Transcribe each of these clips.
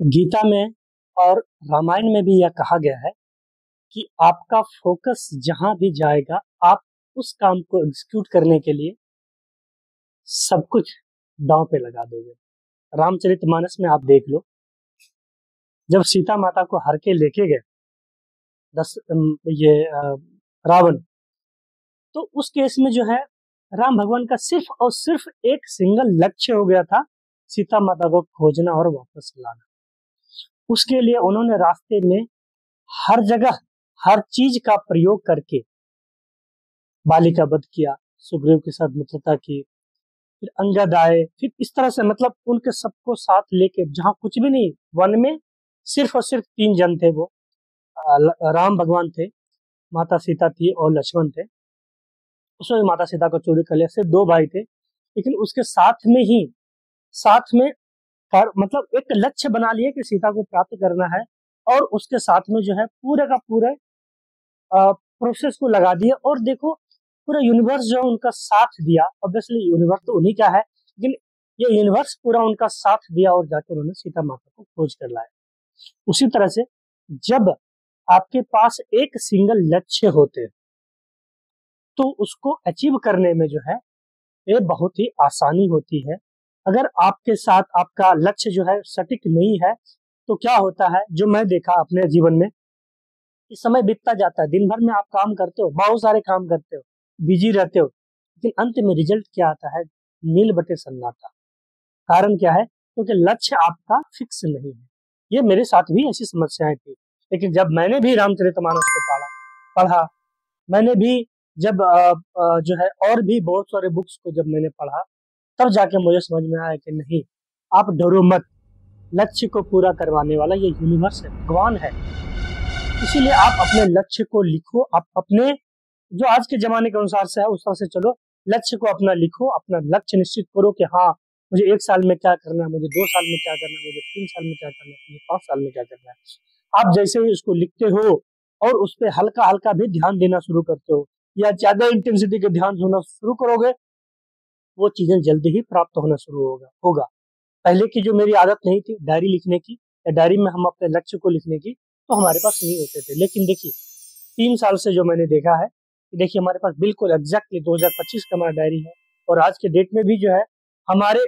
गीता में और रामायण में भी यह कहा गया है कि आपका फोकस जहां भी जाएगा, आप उस काम को एग्जीक्यूट करने के लिए सब कुछ दांव पे लगा दोगे। रामचरितमानस में आप देख लो, जब सीता माता को हर के लेके गए दस ये रावण, तो उस केस में जो है राम भगवान का सिर्फ और सिर्फ एक सिंगल लक्ष्य हो गया था, सीता माता को खोजना और वापस लाना। उसके लिए उन्होंने रास्ते में हर जगह हर चीज का प्रयोग करके बाली का वध किया, सुग्रीव के साथ मित्रता की, फिर अंगद आए, फिर इस तरह से मतलब उनके सबको साथ लेके जहां कुछ भी नहीं, वन में सिर्फ और सिर्फ 3 जन थे, वो राम भगवान थे, माता सीता थी और लक्ष्मण थे। उसमें माता सीता को चोरी कर लिया, सिर्फ 2 भाई थे, लेकिन उसके साथ में मतलब एक लक्ष्य बना लिया कि सीता को प्राप्त करना है, और उसके साथ में जो है पूरे का पूरे प्रोसेस को लगा दिया। और देखो पूरा यूनिवर्स जो उनका साथ दिया, ऑब्वियसली यूनिवर्स तो उन्हीं का है, लेकिन ये यूनिवर्स पूरा उनका साथ दिया और जाकर उन्होंने सीता माता को खोज कर लाया। उसी तरह से जब आपके पास एक सिंगल लक्ष्य होते तो उसको अचीव करने में जो है ये बहुत ही आसानी होती है। अगर आपके साथ आपका लक्ष्य जो है सटीक नहीं है तो क्या होता है, जो मैं देखा अपने जीवन में, इस समय बीतता जाता है, दिन भर में आप काम करते हो, बहुत सारे काम करते हो, बिजी रहते हो, लेकिन अंत में रिजल्ट क्या आता है? नील बटे सन्नाटा। कारण क्या है? क्योंकि लक्ष्य आपका फिक्स नहीं है। ये मेरे साथ भी ऐसी समस्याएं थी, लेकिन जब मैंने भी रामचरितमानस को पढ़ा, मैंने भी जब जो है और भी बहुत सारे बुक्स को जब मैंने पढ़ा, तब जाके मुझे समझ में आया कि नहीं, आप डरो मत, लक्ष्य को पूरा करवाने वाला ये यूनिवर्स है, भगवान है। इसीलिए आप अपने लक्ष्य को लिखो, आप अपने जो आज के जमाने के अनुसार से है उस तरह से चलो, लक्ष्य को अपना लिखो, अपना लक्ष्य निश्चित करो कि हाँ मुझे 1 साल में क्या करना है, मुझे 2 साल में क्या करना है, मुझे 3 साल में क्या करना है, मुझे 5 साल में क्या करना है। आप जैसे ही उसको लिखते हो और उस पर हल्का हल्का भी ध्यान देना शुरू करते हो, या ज्यादा इंटेंसिटी के ध्यान होना शुरू करोगे, वो चीजें जल्दी ही प्राप्त होना शुरू होगा। पहले की जो मेरी आदत नहीं थी डायरी लिखने की, या डायरी में हम अपने लक्ष्य को लिखने की, तो हमारे पास नहीं होते थे। लेकिन देखिए 3 साल से जो मैंने देखा है, देखिए हमारे पास बिल्कुल एग्जैक्टली 2025 का हमारा डायरी है, और आज के डेट में भी जो है हमारे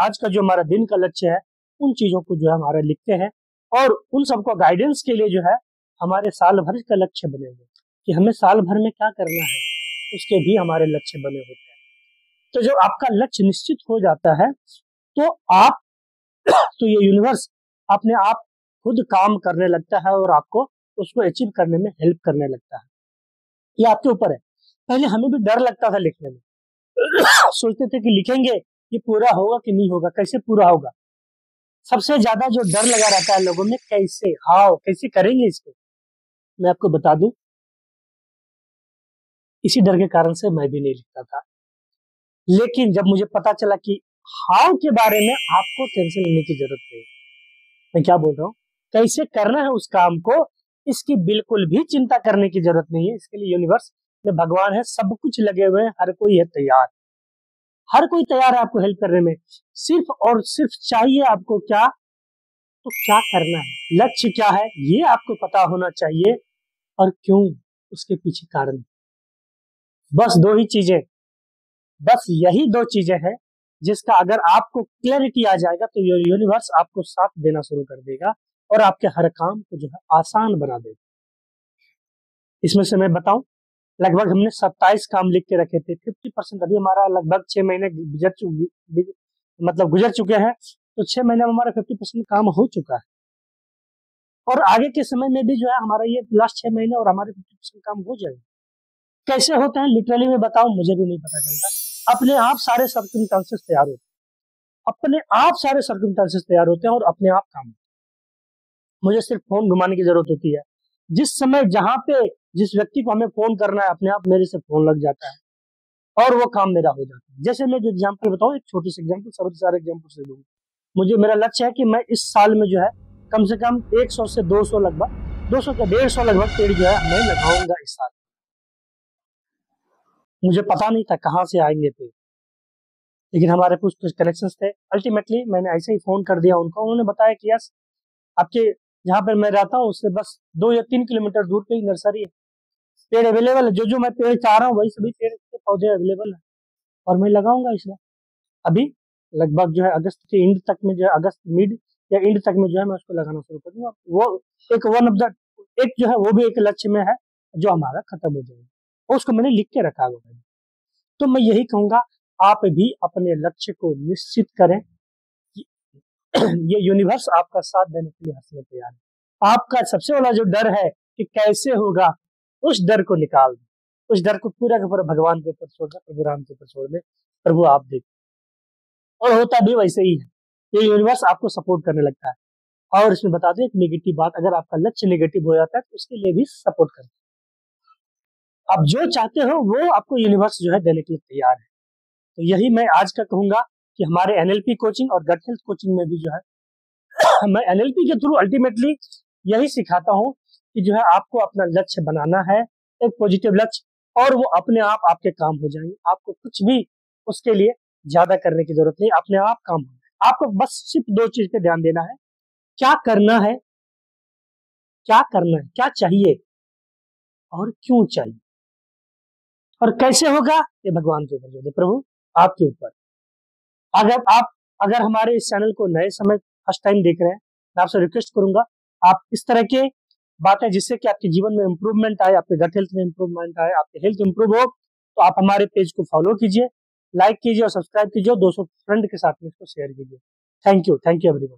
आज का जो हमारा दिन का लक्ष्य है, उन चीजों को जो है हमारा लिखते हैं, और उन सबको गाइडेंस के लिए जो है हमारे साल भर का लक्ष्य बने हुए कि हमें साल भर में क्या करना है, उसके भी हमारे लक्ष्य बने होते हैं। तो जब आपका लक्ष्य निश्चित हो जाता है तो आप तो ये यूनिवर्स अपने आप खुद काम करने लगता है और आपको उसको अचीव करने में हेल्प करने लगता है। ये आपके ऊपर है। पहले हमें भी डर लगता था लिखने में सोचते थे कि लिखेंगे ये पूरा होगा कि नहीं होगा, कैसे पूरा होगा। सबसे ज्यादा जो डर लगा रहता है लोगों में, कैसे करेंगे इसको। मैं आपको बता दूं, इसी डर के कारण से मैं भी नहीं लिखता था। लेकिन जब मुझे पता चला कि हाउ के बारे में आपको टेंशन लेने की जरूरत नहीं, मैं क्या बोल रहा हूँ, कैसे करना है उस काम को, इसकी बिल्कुल भी चिंता करने की जरूरत नहीं है। इसके लिए यूनिवर्स में भगवान है, सब कुछ लगे हुए हैं, हर कोई है तैयार, हर कोई तैयार है आपको हेल्प करने में। सिर्फ और सिर्फ चाहिए आपको क्या, तो क्या करना है, लक्ष्य क्या है ये आपको पता होना चाहिए, और क्यों, उसके पीछे कारण। बस 2 ही चीजें, बस यही 2 चीजें हैं जिसका अगर आपको क्लैरिटी आ जाएगा तो यूनिवर्स आपको साथ देना शुरू कर देगा और आपके हर काम को जो है आसान बना देगा। इसमें से मैं बताऊं, लगभग हमने 27 काम लिख के रखे थे, 50% अभी हमारा लगभग 6 महीने गुजर चुके हैं, तो 6 महीने में हमारा 50% काम हो चुका है, और आगे के समय में भी जो है हमारा ये लास्ट 6 महीने और हमारे 50% काम हो जाएगा। कैसे होते हैं लिटरली मैं बताऊं, मुझे भी नहीं पता चलता। अपने आप सारे सर्कमस्टांसेस तैयार होते हैं, अपने आप सारे सर्कमस्टांसेस तैयार होते हैं और अपने आप काम होते हैं। मुझे सिर्फ फोन घुमाने की जरूरत होती है, जिस समय जहां पे जिस व्यक्ति को हमें फोन करना है, अपने आप मेरे से फोन लग जाता है और वो काम मेरा हो जाता है। जैसे मैं जो एग्जाम्पल बताऊं, एक छोटी सी एग्जाम्पल, सब सारे एग्जाम्पल से दूंगा। मुझे मेरा लक्ष्य है कि मैं इस साल में जो है कम से कम 100 से 200 लगभग 200 के 150 लगभग पेड़ जो है मैं लगाऊंगा इस साल। मुझे पता नहीं था कहाँ से आएंगे पेड़, लेकिन हमारे कुछ कनेक्शंस थे। अल्टीमेटली मैंने ऐसे ही फोन कर दिया उनको, उन्होंने बताया कि यस आपके जहाँ पर मैं रहता हूँ उससे बस 2 या 3 किलोमीटर दूर पे ही नर्सरी है, पेड़ अवेलेबल है, जो मैं पेड़ चाह रहा हूँ वही सभी पेड़ के पौधे अवेलेबल है और मैं लगाऊंगा इसमें। अभी लगभग जो है अगस्त के एंड तक में, जो है अगस्त मिड या एंड तक में जो है मैं उसको लगाना शुरू कर दूंगा। वो एक वन ऑफ द एक जो है वो भी एक लक्ष्य में है जो हमारा खत्म हो जाएगा, और उसको मैंने लिख के रखा हुआ है। तो मैं यही कहूंगा, आप भी अपने लक्ष्य को निश्चित करें कि ये यूनिवर्स आपका साथ देने के लिए हंसने तैयार है। आपका सबसे बड़ा जो डर है कि कैसे होगा, उस डर को निकाल दें, उस डर को पूरा का पूरा भगवान के ऊपर छोड़ दें, प्रभु राम के ऊपर छोड़ दें, प्रभु आप देख। और होता भी वैसे ही है, ये यूनिवर्स आपको सपोर्ट करने लगता है। और इसमें बता दें एक नेगेटिव बात, अगर आपका लक्ष्य नेगेटिव हो जाता है तो उसके लिए भी सपोर्ट करता है। आप जो चाहते हो वो आपको यूनिवर्स जो है देने के लिए तैयार है। तो यही मैं आज का कहूंगा कि हमारे एनएलपी कोचिंग और गट हेल्थ कोचिंग में भी जो है मैं एनएलपी के थ्रू अल्टीमेटली यही सिखाता हूँ कि जो है आपको अपना लक्ष्य बनाना है, एक पॉजिटिव लक्ष्य, और वो अपने आप आपके काम हो जाएंगे। आपको कुछ भी उसके लिए ज्यादा करने की जरूरत नहीं, अपने आप काम हो जाएगा। आपको बस सिर्फ 2 चीज पे ध्यान देना है, क्या करना है, क्या करना है, क्या चाहिए और क्यों चाहिए, और कैसे होगा ये भगवान के ऊपर छोड़ दे, प्रभु आपके ऊपर। अगर हमारे इस चैनल को नए समय फर्स्ट टाइम देख रहे हैं, मैं आपसे रिक्वेस्ट करूंगा आप इस तरह के बातें जिससे कि आपके जीवन में इंप्रूवमेंट आए, आपके गट हेल्थ में इंप्रूवमेंट आए, आपके हेल्थ इंप्रूव हो, तो आप हमारे पेज को फॉलो कीजिए, लाइक कीजिए और सब्सक्राइब कीजिए, 200 फ्रेंड के साथ में इसको शेयर कीजिए। Thank you everyone.